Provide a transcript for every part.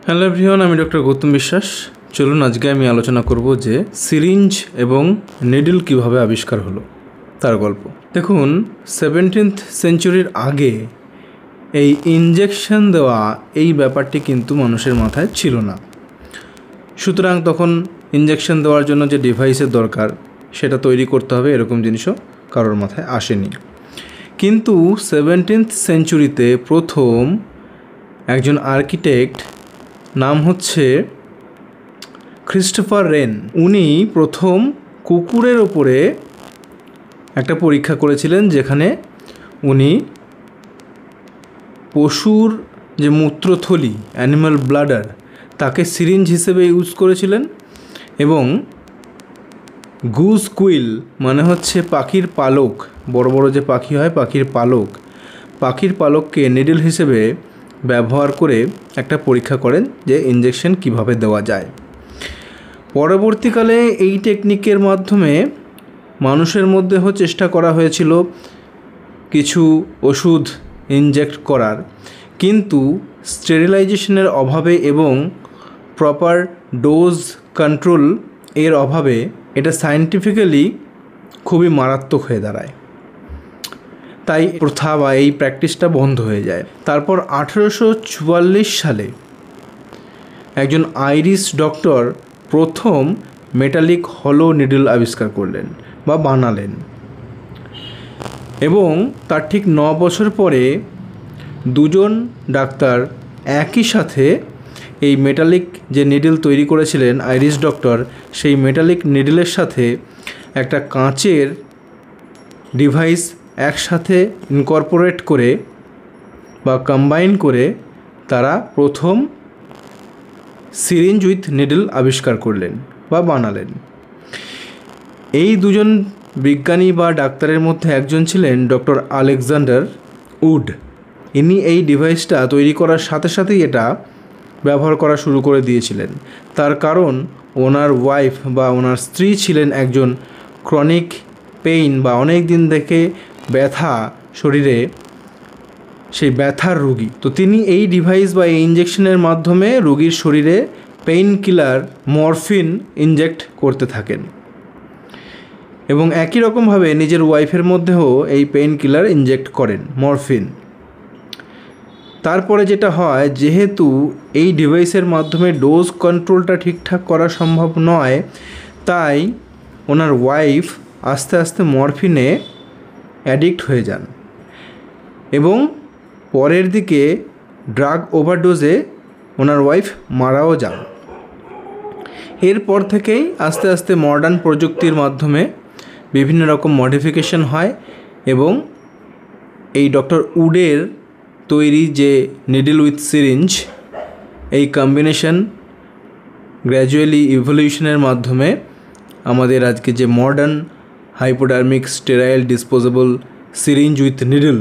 Hello everyone, আমি doctor Gautam বিশ্বাস। চলুন আজকে আমি আলোচনা করব যে সিরিঞ্জ এবং নিডল কিভাবে আবিষ্কার হলো তার গল্প। দেখুন, 17th সেঞ্চুরির আগে এই ইনজেকশন দেওয়া এই ব্যাপারটি কিন্তু মানুষের মাথায় ছিল না। সুতরাং তখন ইনজেকশন দেওয়ার জন্য যে ডিভাইসের দরকার সেটা তৈরি করতে হবে, এরকম জিনিসও কারোর মাথায় আসেনি। কিন্তু 17th সেঞ্চুরিতে প্রথম একজন আর্কিটেক্ট, নাম হচ্ছে ক্রিস্টোফার রেন, উনি প্রথম কুকুরের ওপরে একটা পরীক্ষা করেছিলেন, যেখানে উনি পশুর যে মূত্রথলি, অ্যানিম্যাল ব্লাডার, তাকে সিরিঞ্জ হিসেবে ইউজ করেছিলেন এবং গুজ কুইল মানে হচ্ছে পাখির পালক, বড় বড় যে পাখি হয় পাখির পালককে নিডল হিসেবে ব্যবহার করে একটা পরীক্ষা করেন যে ইনজেকশন কিভাবে দেওয়া যায়। পরবর্তীকালে এই টেকনিকের মাধ্যমে মানুষের মধ্যেও চেষ্টা করা হয়েছিল কিছু ওষুধ ইনজেক্ট করার, কিন্তু স্টেরিলাইজেশনের অভাবে এবং প্রপার ডোজ কন্ট্রোল এর অভাবে এটা সায়েন্টিফিক্যালি খুবই মারাত্মক হয়ে দাঁড়ায়। তাই প্রথা বা এই প্র্যাকটিসটা বন্ধ হয়ে যায়। তারপর 1844 সালে একজন আইরিশ ডক্টর প্রথম মেটালিক হলো নিডল আবিষ্কার করলেন বা বানালেন, এবং তার ঠিক 9 বছর পরে দুজন ডাক্তার একই সাথে এই মেটালিক যে নিডল তৈরি করেছিলেন আইরিশ ডক্টর, সেই মেটালিক নিডলের সাথে একটা কাঁচের ডিভাইস একসাথে ইনকর্পোরেট করে বা কম্বাইন করে তারা প্রথম সিরিঞ্জ উইথ নিডল আবিষ্কার করলেন বা বানালেন। এই দুজন বিজ্ঞানী বা ডাক্তারের মধ্যে একজন ছিলেন ডক্টর আলেকজান্ডার উড। ইনি এই ডিভাইসটা তৈরি করার সাথে সাথেই এটা ব্যবহার করা শুরু করে দিয়েছিলেন। তার কারণ ওনার ওয়াইফ বা ওনার স্ত্রী ছিলেন একজন ক্রনিক পেইন বা অনেক দিন থেকে ব্যথা শরীরে, সেই ব্যথার রোগী। তো তিনি এই ডিভাইস বা এই ইনজেকশনের মাধ্যমে রোগীর শরীরে পেইন কিলার মরফিন ইনজেক্ট করতে থাকেন এবং একই রকমভাবে নিজের ওয়াইফের মধ্যেও এই পেইন কিলার ইনজেক্ট করেন, মরফিন। তারপরে যেটা হয়, যেহেতু এই ডিভাইসের মাধ্যমে ডোজ কন্ট্রোলটা ঠিকঠাক করা সম্ভব নয়, তাই ওনার ওয়াইফ আস্তে আস্তে মরফিনে অ্যাডিক্ট হয়ে যান এবং পরের দিকে ড্রাগ ওভারডোজে ওনার ওয়াইফ মারাও যান। এরপর থেকেই আস্তে আস্তে মডার্ন প্রযুক্তির মাধ্যমে বিভিন্ন রকম মডিফিকেশন হয় এবং এই ডক্টর উডের তৈরি যে নিডল উইথ সিরিঞ্জ, এই কম্বিনেশন গ্র্যাজুয়ালি ইভলিউশনের মাধ্যমে আমাদের আজকে যে modern hypodermic sterile disposable syringe with needle,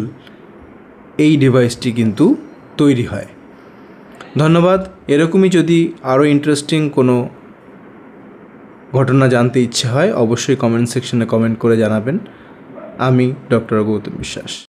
এই ডিভাইসটি কিন্তু তৈরি হয়। ধন্যবাদ। এরকমই যদি আরও ইন্টারেস্টিং কোনো ঘটনা জানতে ইচ্ছে হয়, অবশ্যই কমেন্ট সেকশনে কমেন্ট করে জানাবেন। আমি ডক্টর গৌতম বিশ্বাস।